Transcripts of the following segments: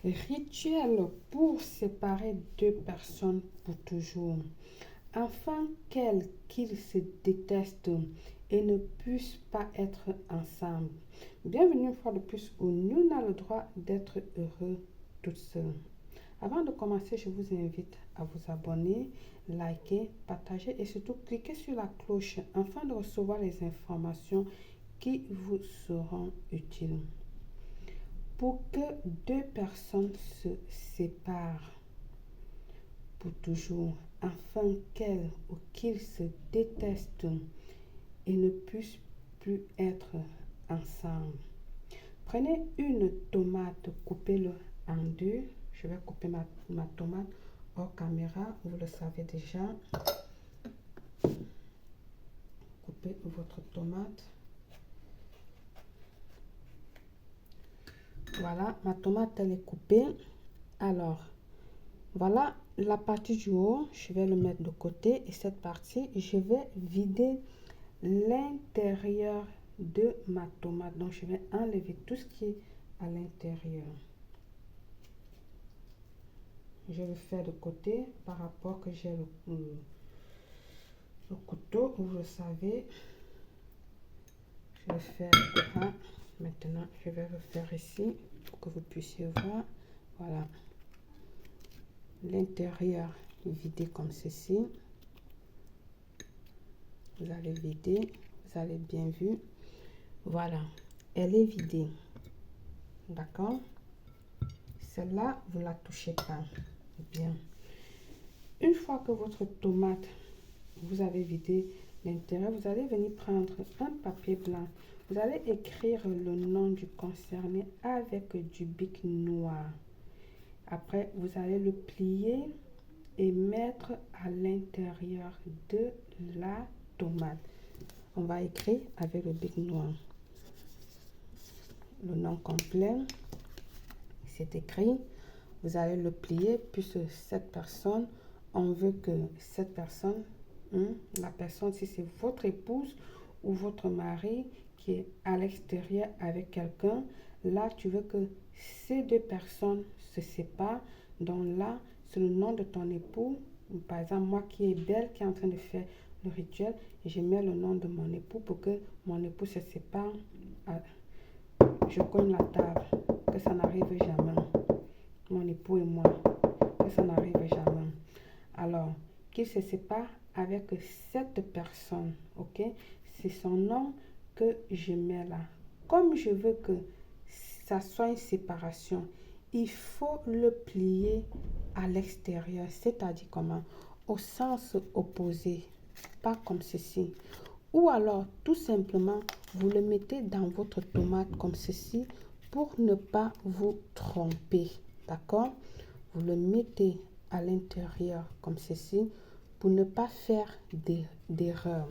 Rituel pour séparer deux personnes pour toujours, afin qu'ils se détestent et ne puissent pas être ensemble. Bienvenue une fois de plus où nul n'a le droit d'être heureux toute seule. Avant de commencer, je vous invite à vous abonner, liker, partager et surtout cliquer sur la cloche afin de recevoir les informations qui vous seront utiles. Pour que deux personnes se séparent pour toujours, afin qu'elles ou qu'ils se détestent et ne puissent plus être ensemble. Prenez une tomate, coupez-le en deux. Je vais couper ma tomate hors caméra, vous le savez déjà. Coupez votre tomate. Voilà, ma tomate elle est coupée. Alors, voilà la partie du haut, je vais le mettre de côté et cette partie, je vais vider l'intérieur de ma tomate. Donc, je vais enlever tout ce qui est à l'intérieur. Je le fais de côté par rapport que j'ai le couteau, vous le savez. Je le fais là. Maintenant, je vais le faire ici pour que vous puissiez voir. Voilà. L'intérieur vidé comme ceci. Vous allez vider, vous avez bien vu. Voilà, elle est vidée. D'accord? Celle-là, vous ne la touchez pas. Bien. Une fois que votre tomate, vous avez vidé l'intérieur, vous allez venir prendre un papier blanc. Vous allez écrire le nom du concerné avec du bic noir. Après, vous allez le plier et mettre à l'intérieur de la tomate. On va écrire avec le bic noir. Le nom complet, c'est écrit. Vous allez le plier puisque cette personne, on veut que cette personne, la personne, si c'est votre épouse ou votre mari qui est à l'extérieur avec quelqu'un, là, tu veux que ces deux personnes se séparent. Donc là, c'est le nom de ton époux. Par exemple, moi qui est belle, qui est en train de faire le rituel, je mets le nom de mon époux pour que mon époux se sépare. Je cogne la table, que ça n'arrive jamais. Mon époux et moi, que ça n'arrive jamais. Alors, qu'il se sépare avec cette personne, ok? C'est son nom que je mets là. Comme je veux que ça soit une séparation, il faut le plier à l'extérieur, c'est-à-dire comment? Au sens opposé, pas comme ceci. Ou alors, tout simplement, vous le mettez dans votre tomate comme ceci pour ne pas vous tromper. D'accord? Vous le mettez à l'intérieur comme ceci pour ne pas faire d'erreur.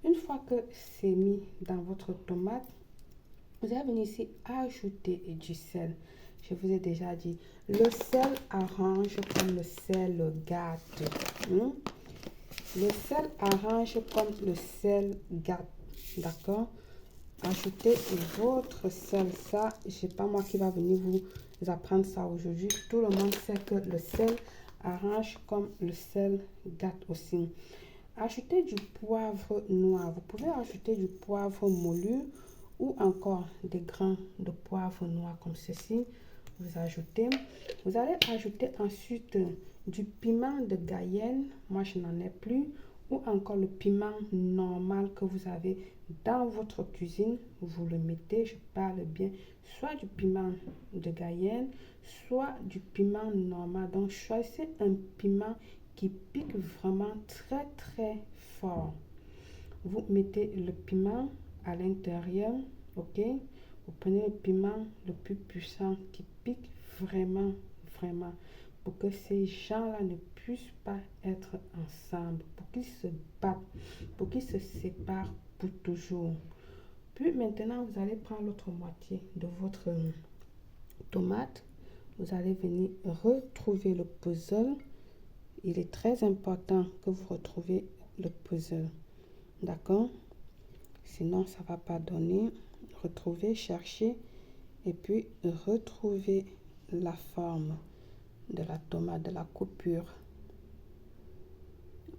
Une fois que c'est mis dans votre tomate, vous allez venir ici ajouter du sel. Je vous ai déjà dit, le sel arrange comme le sel gâte. Le sel arrange comme le sel gâte. D'accord? Ajoutez votre sel. Ça, je sais pas moi qui va venir vous apprendre ça aujourd'hui. Tout le monde sait que le sel arrange comme le sel gâte aussi. Ajoutez du poivre noir. Vous pouvez ajouter du poivre moulu ou encore des grains de poivre noir comme ceci. Vous ajoutez. Vous allez ajouter ensuite du piment de Guyenne. Moi, je n'en ai plus. Ou encore le piment normal que vous avez dans votre cuisine. Vous le mettez, je parle bien, soit du piment de Guyenne, soit du piment normal. Donc, choisissez un piment qui pique vraiment très, très fort. Vous mettez le piment à l'intérieur, ok? Vous prenez le piment le plus puissant qui pique vraiment, vraiment, pour que ces gens-là ne puissent pas être ensemble, pour qu'ils se battent, pour qu'ils se séparent pour toujours. Puis maintenant, vous allez prendre l'autre moitié de votre tomate. Vous allez venir retrouver le puzzle. Il est très important que vous retrouviez le puzzle. D'accord? Sinon, ça ne va pas donner. Retrouvez, cherchez et puis retrouvez la forme de la tomate, de la coupure.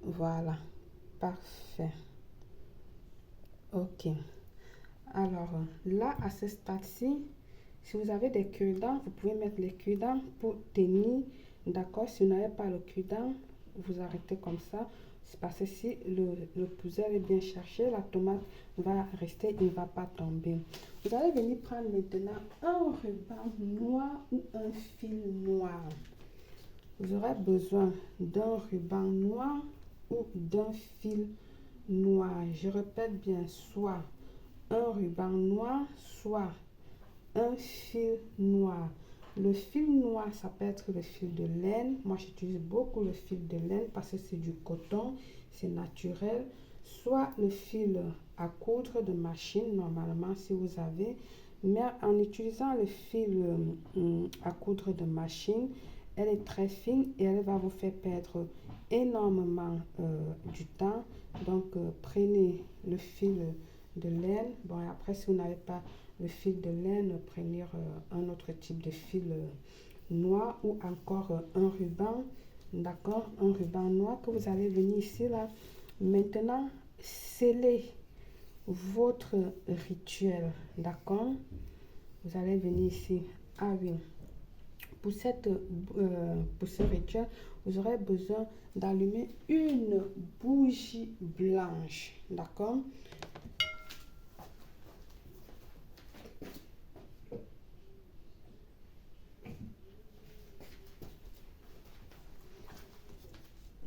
Voilà, parfait. Ok. Alors là, à ce stade-ci, si vous avez des cure-dents, vous pouvez mettre les cure-dents pour tenir. D'accord? Si vous n'avez pas le cure-dent, vous arrêtez comme ça. C'est parce que si le puzzle est bien cherché, la tomate va rester, il ne va pas tomber. Vous allez venir prendre maintenant un ruban noir ou un fil noir. Vous aurez besoin d'un ruban noir ou d'un fil noir. Je répète bien, soit un ruban noir, soit un fil noir. Le fil noir, ça peut être le fil de laine. Moi, j'utilise beaucoup le fil de laine parce que c'est du coton, c'est naturel. Soit le fil à coudre de machine, normalement, si vous avez. Mais en utilisant le fil à coudre de machine, elle est très fine et elle va vous faire perdre énormément du temps. Donc, prenez le fil de laine. Bon, et après, si vous n'avez pas le fil de laine, prenez un autre type de fil noir ou encore un ruban, d'accord, un ruban noir que vous allez venir ici là. Maintenant, scellez votre rituel, d'accord. Vous allez venir ici. Ah oui, pour ce rituel, vous aurez besoin d'allumer une bougie blanche, d'accord.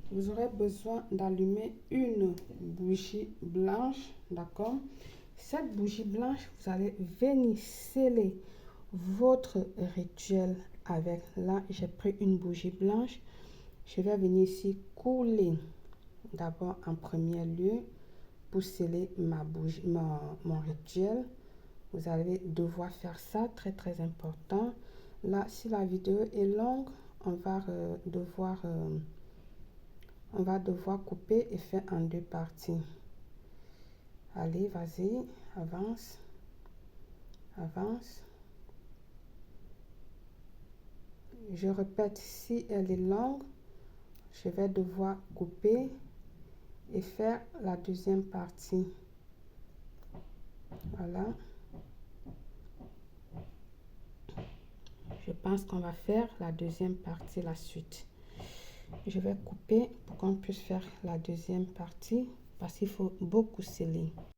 Vous aurez besoin d'allumer une bougie blanche, d'accord. Cette bougie blanche, vous allez venir sceller votre rituel avec. Là, j'ai pris une bougie blanche. Je vais venir ici couler d'abord en premier lieu pour sceller ma bougie, mon rituel. Vous allez devoir faire ça, très très important. Là, si la vidéo est longue, on va devoir couper et faire en deux parties. Allez, vas-y, avance, avance. Je répète, si elle est longue, je vais devoir couper et faire la deuxième partie. Voilà. Je pense qu'on va faire la deuxième partie, la suite. Je vais couper pour qu'on puisse faire la deuxième partie parce qu'il faut beaucoup sceller.